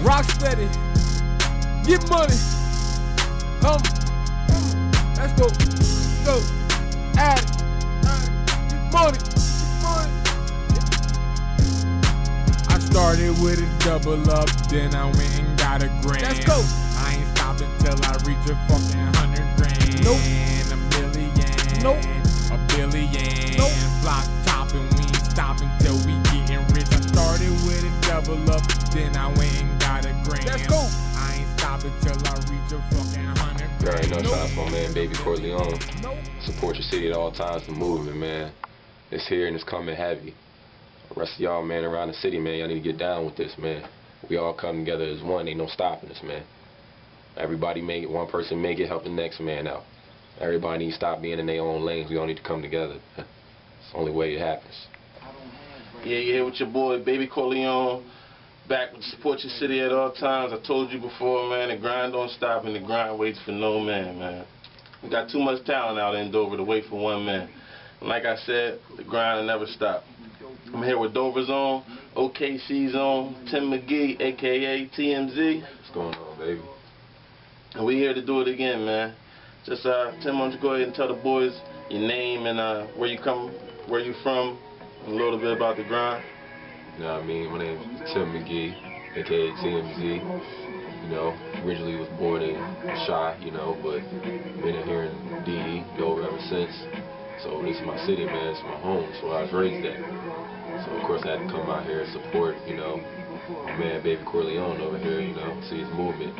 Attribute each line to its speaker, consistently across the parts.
Speaker 1: Rock steady, get money, come, let's go, add it, get money. I started with a double up, then I went and got a grand.
Speaker 2: Let's go.
Speaker 1: I ain't stopping till I reach a fucking 100 grand.
Speaker 2: Nope.
Speaker 1: A million.
Speaker 2: Nope.
Speaker 1: A billion.
Speaker 2: Nope.
Speaker 1: Block topping, we ain't stopping till we getting rich. I started with a double up, then I went and got a grand.
Speaker 2: Let's go.
Speaker 1: I ain't stopping till I reach a fucking 100 grand.
Speaker 3: You already know, shout out to my man, Baby Corleone.
Speaker 2: Nope.
Speaker 3: Support your city at all times, the movement, man. It's here and it's coming heavy. The rest of y'all, man, around the city, man, y'all need to get down with this, man. We all come together as one, ain't no stopping us, man. Everybody make it, one person make it, help the next man out. Everybody needs to stop being in their own lanes. We all need to come together. It's the only way it happens.
Speaker 4: Yeah, you're here with your boy, Baby Corleone. Back with Support Your City at all times. I told you before, man, the grind don't stop and the grind waits for no man, man. We got too much talent out in Dover to wait for one man. And like I said, the grind will never stop. I'm here with Dover's own, OKC's own, Tim McGee, a.k.a. TMZ.
Speaker 3: What's going on, baby?
Speaker 4: And we here to do it again, man. Just, Tim, why don't you go ahead and tell the boys your name and where you from, and a little bit about the grind.
Speaker 3: You know what I mean? My name's Tim McGee, a.k.a. TMZ. You know, originally was born in Chi, you know, but been in here in D.E., Dover ever since. So this is my city, man. It's my home. It's where I was raised at. So of course I had to come out here and support, you know, my man Baby Corleone over here, you know, see his movement.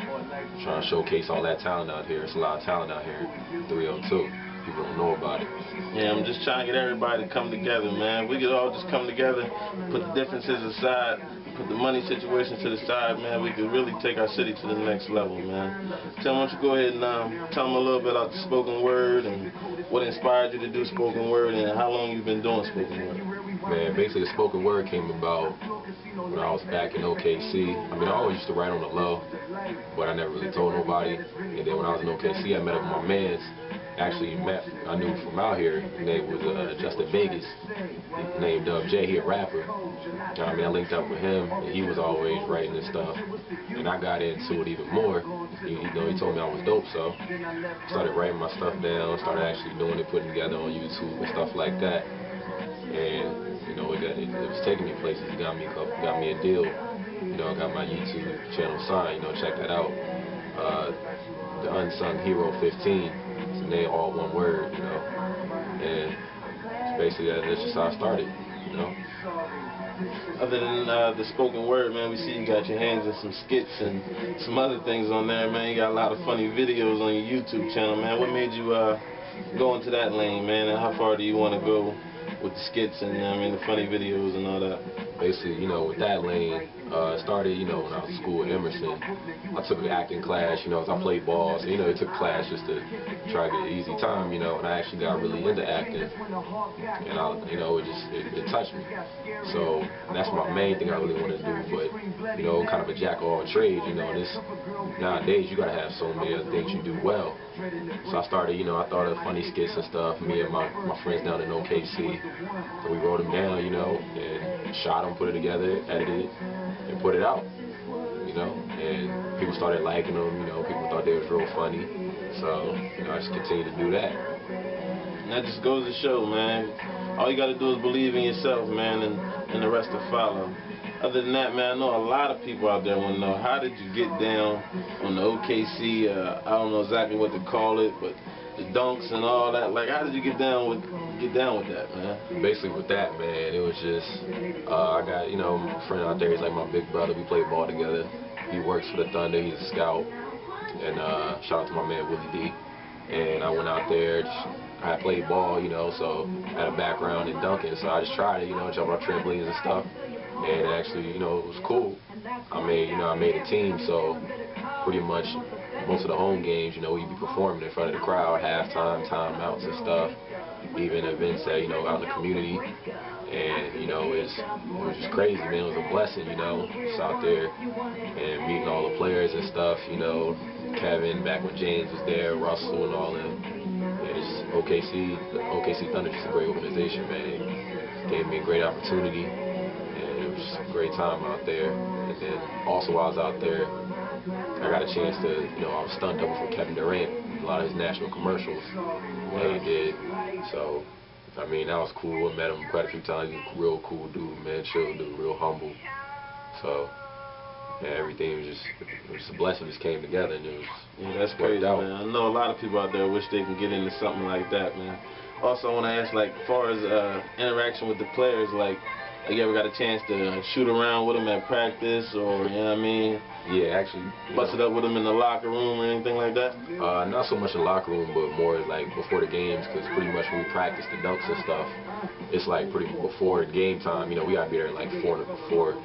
Speaker 3: Trying to showcase all that talent out here. It's a lot of talent out here. 302. People don't know about it.
Speaker 4: Yeah, I'm just trying to get everybody to come together, man. We could all just come together, put the differences aside, put the money situation to the side, man. We could really take our city to the next level, man. Tim, why don't you go ahead and tell them a little bit about the spoken word and what inspired you to do spoken word and how long you've been doing spoken word.
Speaker 3: Man, basically the spoken word came about when I was back in OKC. I mean, I always used to write on the low, but I never really told nobody. And then when I was in OKC, I met up with my mans. Actually I knew from out here. His name was Justin Vegas. His name J. He a rapper. I mean, I linked up with him, and he was always writing and stuff. And I got into it even more. He told me I was dope, so I started writing my stuff down, started actually doing it, putting it together on YouTube and stuff like that. And you know, it was taking me places. It got me a deal. You know, I got my YouTube channel signed. You know, check that out. The Unsung Hero 15. And they all one word, you know, and basically that's just how I started, you know.
Speaker 4: Other than the spoken word, man, we see you got your hands in some skits and some other things on there, man. You got a lot of funny videos on your YouTube channel, man. What made you go into that lane, man, and how far do you want to go with the skits and, I mean, the funny videos and all that?
Speaker 3: Basically, you know, with that lane, started, you know, when I was in school at Emerson. I took an acting class, you know, as I played ball, so, you know, it took class just to try to get an easy time, you know, and I actually got really into acting, and you know, it touched me. So that's my main thing I really want to do, but, you know, kind of a jack of all trades, you know, and nowadays you gotta have so many other things you do well. So I started, you know, I thought of funny skits and stuff, me and my friends down in OKC, so we wrote them down, you know, and shot them, put it together, edited it, and put it out, you know, and people started liking them, you know, people thought they was real funny, so, you know, I just continued to do that.
Speaker 4: And that just goes to show, man, all you gotta do is believe in yourself, man, and the rest will follow. Other than that, man, I know a lot of people out there want to know, how did you get down on the OKC, I don't know exactly what to call it, but the dunks and all that, like, how did you get down with that, man?
Speaker 3: Basically with that, man, it was just, I got, you know, a friend out there, he's like my big brother, we played ball together. He works for the Thunder, he's a scout, and shout out to my man Willie D. And I went out there, I played ball, you know, so I had a background in dunking, so I just tried it, you know, jump on trampolines and stuff. And actually, you know, it was cool. I made a team, so pretty much most of the home games, you know, we'd be performing in front of the crowd, halftime, timeouts and stuff, even events that, you know, out in the community. And, you know, it was just crazy, man. It was a blessing, you know, just out there and meeting all the players and stuff, you know, Kevin, back when James was there, Russell and all them. And it's just the OKC Thunder is just a great organization, man. It gave me a great opportunity. just a great time out there. And then also while I was out there, I got a chance to, I was stunt double for Kevin Durant, a lot of his national commercials that he did. So, I mean, that was cool. I met him quite a few times. He's a real cool dude, man, chill dude, real humble. So, yeah, everything was just a blessing just came together, and it was
Speaker 4: that's crazy, man. I know a lot of people out there wish they can get into something like that, man. Also, I want to ask, like, as far as interaction with the players, like you ever got a chance to shoot around with them at practice, or, you know what I mean?
Speaker 3: Yeah, actually.
Speaker 4: Bust it up with them in the locker room or anything like that?
Speaker 3: Not so much in the locker room, but more like before the games, because pretty much when we practice the dunks and stuff, it's like pretty before game time. We gotta be there like 4 before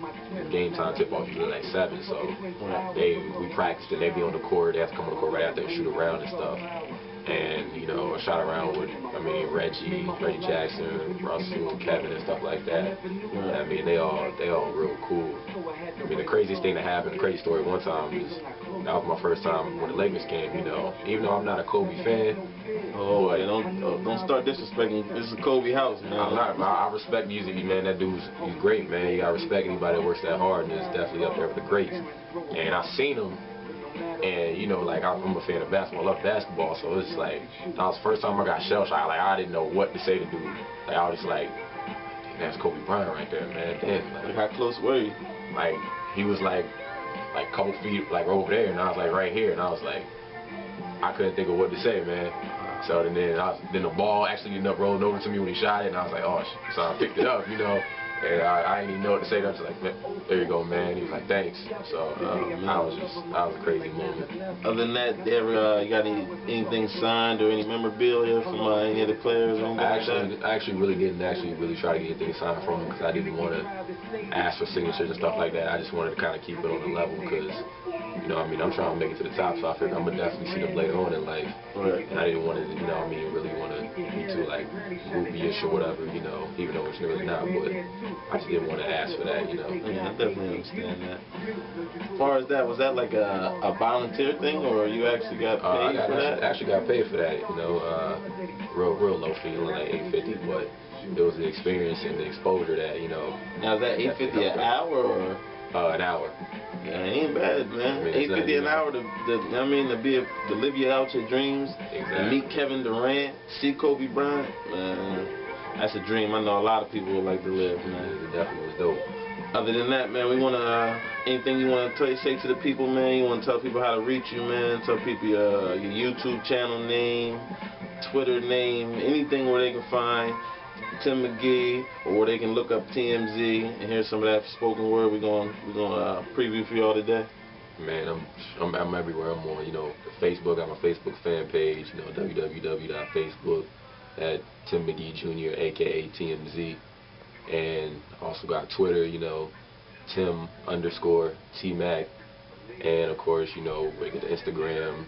Speaker 3: game time tip-off, usually like 7. So we practice and they be on the court. They have to come on the court right after and shoot around and stuff. And I shot around with, Reggie Jackson, Russell, Kevin, and stuff like that. I mean, they all real cool. I mean, the craziest thing that happened, the crazy story one time is that was my first time when the Lakers came. Even though I'm not a Kobe fan.
Speaker 4: Oh, don't start disrespecting. This is Kobe house, man.
Speaker 3: I'm not. I respect music, man. That he's great, man. You gotta respect anybody that works that hard, and it's definitely up there with the greats. And I seen him. And like I'm a fan of basketball, I love basketball, so it's like that was the first time I got shell shocked. Like I didn't know what to say to dude. Like I was just like, that's Kobe Bryant right there, man. Damn.
Speaker 4: Like how close were you?
Speaker 3: Like he was like a couple feet like over there, and I was like right here, and I was like, I couldn't think of what to say, man. So then the ball actually ended up rolling over to me when he shot it, and I was like, oh, so I picked it up, And I didn't even know what to say. I was like, there you go, man. He was like, thanks. So that was a crazy moment.
Speaker 4: Other than that, you got anything signed or any memorabilia from any of the players? Or
Speaker 3: I actually really didn't try to get anything signed from them because I didn't want to ask for signatures and stuff like that. I just wanted to kind of keep it on the level because, I'm trying to make it to the top, so I figured I'm going to definitely see them later on in life.
Speaker 4: Right.
Speaker 3: And I didn't want to, really want to be too, like, groupie-ish or whatever, even though it's really not, but I just didn't want to ask for that,
Speaker 4: Yeah, I definitely understand that. As far as that, was that like a volunteer thing, or you actually got paid for that?
Speaker 3: I actually got paid for that, real low fee, like $8.50, but it was the experience and the exposure that,
Speaker 4: Now, is that $8.50 an hour, or?
Speaker 3: An hour.
Speaker 4: Yeah, it ain't bad, man. $8.50 an hour to live you out your dreams, and meet Kevin Durant, see Kobe Bryant, man. That's a dream I know a lot of people would like to live, man.
Speaker 3: It definitely was dope.
Speaker 4: Other than that, man, we want to, anything you want to say to the people, man? You want to tell people how to reach you, man? Tell people your YouTube channel name, Twitter name, anything where they can find Tim McGee, or where they can look up TMZ and hear some of that spoken word. We're gonna preview for y'all today.
Speaker 3: Man, I'm everywhere. I'm on, Facebook. I have a Facebook fan page, www.facebook. At Tim McGee Jr., aka TMZ, and also got Twitter, Tim_TMac, and of course, we get the Instagram,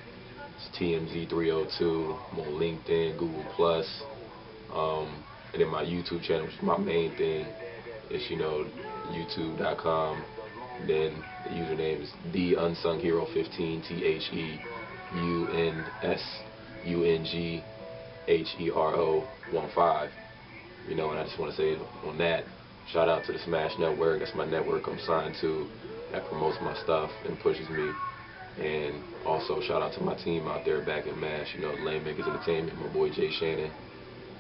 Speaker 3: it's TMZ302. I'm on LinkedIn, Google+, and then my YouTube channel, which is my main thing, is youtube.com. Then the username is TheUnsungHero15, TheUnsungHero15. And I just want to say on that, shout out to the Smash Network. That's my network I'm signed to that promotes my stuff and pushes me. And also shout out to my team out there back in MASH, Lanemakers Entertainment, my boy Jay Shannon,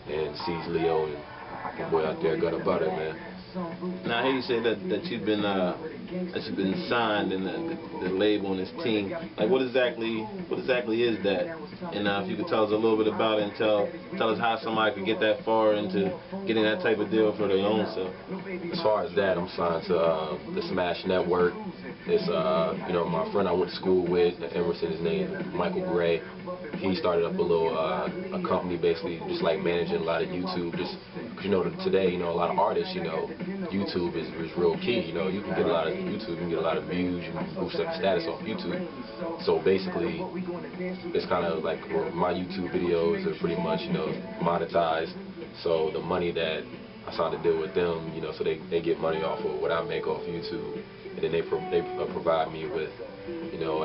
Speaker 3: and C's Leo, and my boy out there, Gutter Butter, man.
Speaker 4: Now, I hear you say that you've been signed in the label and this team. Like, what exactly is that? And if you could tell us a little bit about it and tell us how somebody could get that far into getting that type of deal for their own self.
Speaker 3: As far as that, I'm signed to the Smash Network. It's my friend I went to school with at Emerson, his name Michael Gray. He started up a little a company, basically just like managing a lot of YouTube. Just today, a lot of artists, YouTube is real key. You can get a lot of YouTube, you can get a lot of views, you can boost up status off YouTube. So basically, it's kind of like my YouTube videos are pretty much monetized. So the money that I signed a deal with them, so they get money off of what I make off YouTube, and then they provide me with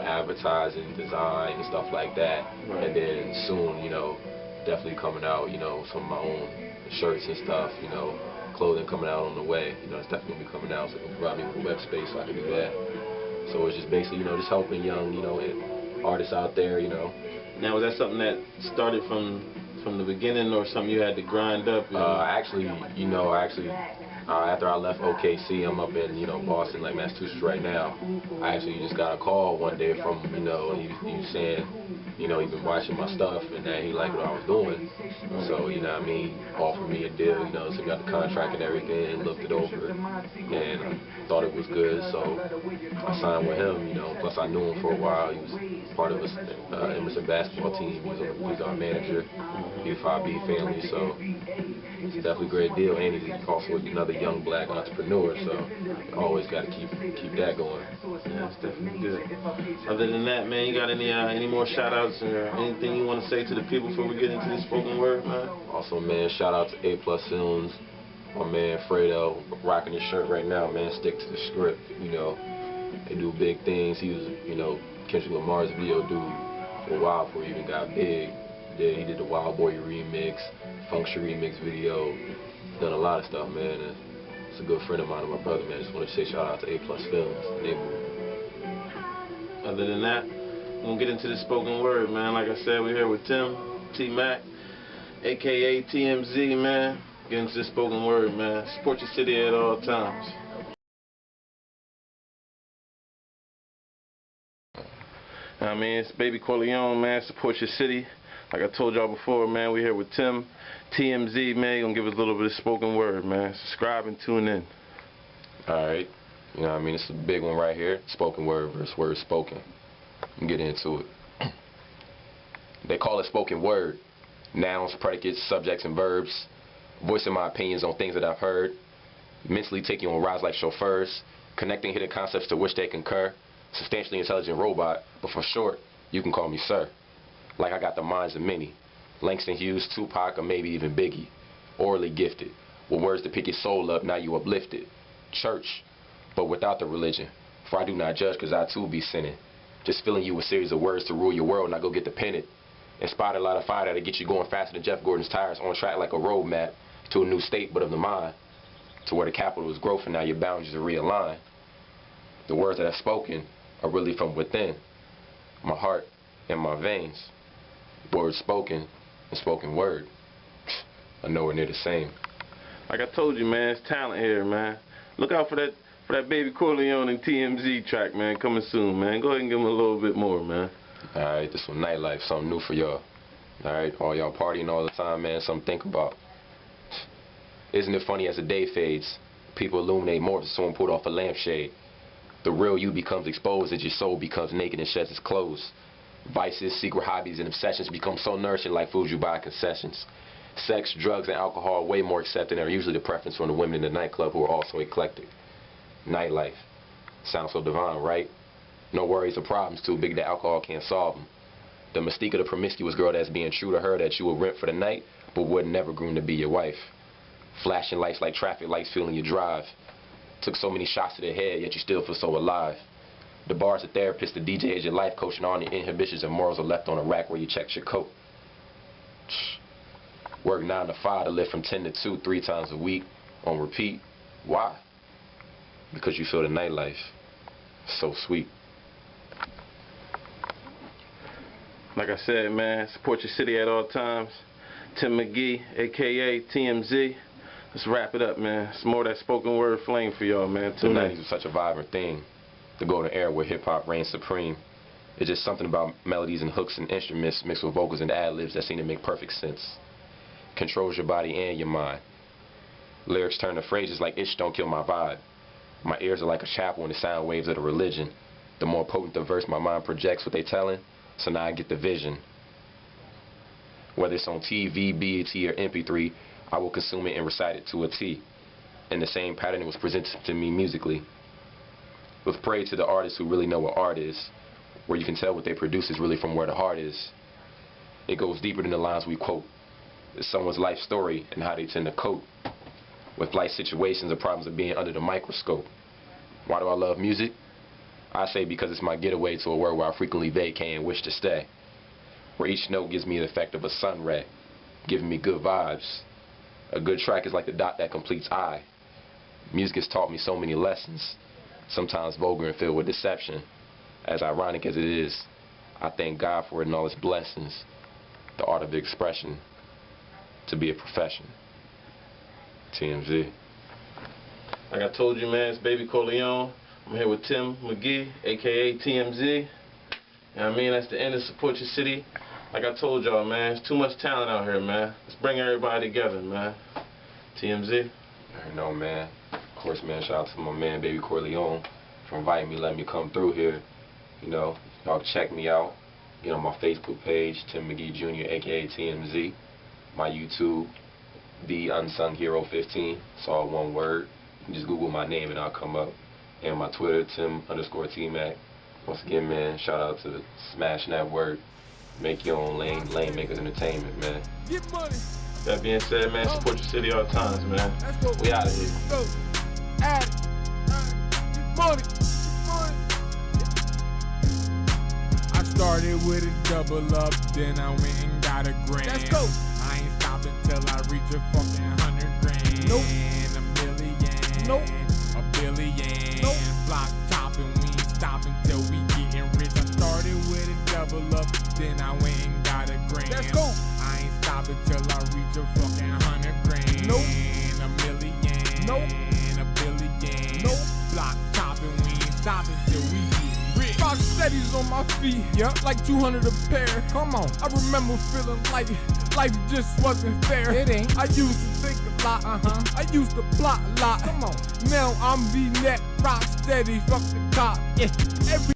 Speaker 3: advertising, design, and stuff like that.
Speaker 4: Right.
Speaker 3: And then soon, definitely coming out, some of my own shirts and stuff, clothing coming out on the way. You know, it's definitely gonna be coming out, so it can provide me with a web space so I can do that. So it's just basically, you know, just helping young, you know, artists out there, you know.
Speaker 4: Now, was that something that started from the beginning, or something you had to grind up?
Speaker 3: Actually, after I left OKC, I'm up in, you know, Boston, like Massachusetts right now. I actually just got a call one day from, you know, he was saying, you know, he's been watching my stuff and that he liked what I was doing. So, you know what I mean, offered me a deal, you know, so we got the contract and everything, looked it over, and I thought it was good, so I signed with him, you know. Plus I knew him for a while. He was part of the Emerson basketball team. He's our manager, B5B family, so it's definitely a great deal, and he's also another young black entrepreneur, so you always got to keep that going.
Speaker 4: Yeah, it's definitely good. Other than that, man, you got any more shout-outs or anything you want to say to the people before we get into this spoken word, man?
Speaker 3: Also, man, shout out to A+ Films, my man R.A.W, rocking his shirt right now, man. Stick to the script, you know. They do big things. He was, you know, Kendrick Lamar's video dude for a while before he even got big. He did the Wild Boy remix, Function remix video. Done a lot of stuff, man. And it's a good friend of mine and my brother, man. Just want to say shout out to A+ Films.
Speaker 4: Other than that, we're going to get into the spoken word, man. Like I said, we're here with T-Mac, a.k.a. TMZ, man. Get into the spoken word, man. Support your city at all times. I mean, it's Baby Corleone, man. Support your city. Like I told y'all before, man, we're here with TMZ, man. He's going to give us a little bit of spoken word, man. Subscribe and tune in.
Speaker 3: Alright. You know what I mean? It's a big one right here. Spoken word versus word spoken. Get into it. They call it spoken word. Nouns, predicates, subjects, and verbs. Voicing my opinions on things that I've heard. Mentally taking on rides like chauffeurs. Connecting hidden concepts to which they concur. Substantially intelligent robot, but for short, you can call me sir. Like I got the minds of many. Langston Hughes, Tupac, or maybe even Biggie. Orally gifted. With words to pick your soul up, now you uplifted. Church, but without the religion. For I do not judge, cause I too be sinning. Just filling you with series of words to rule your world, now go get the pennant. Inspired a lot of fire that'll get you going faster than Jeff Gordon's tires, on track like a roadmap to a new state, but of the mind. To where the capital is growth and now your boundaries are realigned. The words that I've spoken are really from within. My heart and my veins. Words spoken and spoken word are nowhere near the same.
Speaker 4: Like I told you, man, it's talent here, man. Look out for that Baby Corleone and TMZ track, man, coming soon, man. Go ahead and give them a little bit more, man.
Speaker 3: Alright, this one nightlife, something new for y'all. Alright, all y'all partying all the time, man, something to think about. Isn't it funny as the day fades, people illuminate more if someone pulled off a lampshade. The real you becomes exposed as your soul becomes naked and sheds its clothes. Vices, secret hobbies, and obsessions become so nourishing like food you buy at concessions. Sex, drugs, and alcohol are way more accepted and are usually the preference from the women in the nightclub who are also eclectic. Nightlife. Sounds so divine, right? No worries or problems too big that alcohol can't solve them. The mystique of the promiscuous girl that's being true to her that you will rent for the night but would never groom to be your wife. Flashing lights like traffic lights fueling your drive. Took so many shots to the head yet you still feel so alive. The bar's a therapist, the DJ is your life coach, and all the inhibitions and morals are left on a rack where you check your coat. Work 9 to 5 to live from 10 to 2, 3 times a week on repeat. Why? Because you feel the nightlife. So sweet.
Speaker 4: Like I said, man, support your city at all times. Tim McGee, a.k.a. TMZ. Let's wrap it up, man. Some more of that spoken word flame for y'all, man.
Speaker 3: The 90s was such a vibrant thing. The golden era where hip-hop reigned supreme. It's just something about melodies and hooks and instruments mixed with vocals and ad-libs that seem to make perfect sense. Controls your body and your mind. Lyrics turn to phrases like "Ish don't kill my vibe." My ears are like a chapel in the sound waves of the religion. The more potent the verse my mind projects what they telling, so now I get the vision. Whether it's on TV, BET, or MP3, I will consume it and recite it to a T. In the same pattern it was presented to me musically. With praise to the artists who really know what art is, where you can tell what they produce is really from where the heart is. It goes deeper than the lines we quote. It's someone's life story and how they tend to cope with life situations or problems of being under the microscope. Why do I love music? I say because it's my getaway to a world where I frequently vacate and wish to stay. Where each note gives me the effect of a sun ray, giving me good vibes. A good track is like the dot that completes I. Music has taught me so many lessons, sometimes vulgar and filled with deception. As ironic as it is, I thank God for it and all its blessings. The art of expression, to be a profession. TMZ.
Speaker 4: Like I told you, man, it's Baby Corleone. I'm here with Tim McGee, a.k.a. TMZ. You know what I mean? That's the end of Support Your City. Like I told y'all, man, there's too much talent out here, man. Let's bring everybody together, man. TMZ.
Speaker 3: I know, man. Of course, man, shout out to my man, Baby Corleone, for inviting me, letting me come through here. You know, y'all check me out. Get on my Facebook page, Tim McGee Jr., a.k.a. TMZ. My YouTube, The Unsung Hero 15. It's all one word. You can just Google my name and I'll come up. And my Twitter, Tim_TMac. Once again, man, shout out to Smash Network. Make your own lane, Lane Makers Entertainment, man.
Speaker 1: Get money.
Speaker 4: That being said, man, support your city all times, man. We out of here.
Speaker 1: Go. Add it. Get money. I started with a double up, then I went and got a grand. Let's go. I ain't stopping till I reach a fucking 100 grand. Nope. A million. Nope. A billion. Nope. Block topping, we ain't stopping till we getting rich. I started with a double up, then I went and got a grand. Let's go. I ain't stopping till I reach a fucking 100 grand. Nope. A million. Nope. A billion.
Speaker 3: Nope.
Speaker 1: Block topping, we ain't stopping till we get rich. Rock steadies on my feet, yeah, like 200 a pair. Come on, I remember feeling like life just wasn't fair. It ain't. I used to think a lot, I used to plot a lot. Come on, now I'm V-neck, rock steady, fuck the cop. Yeah, every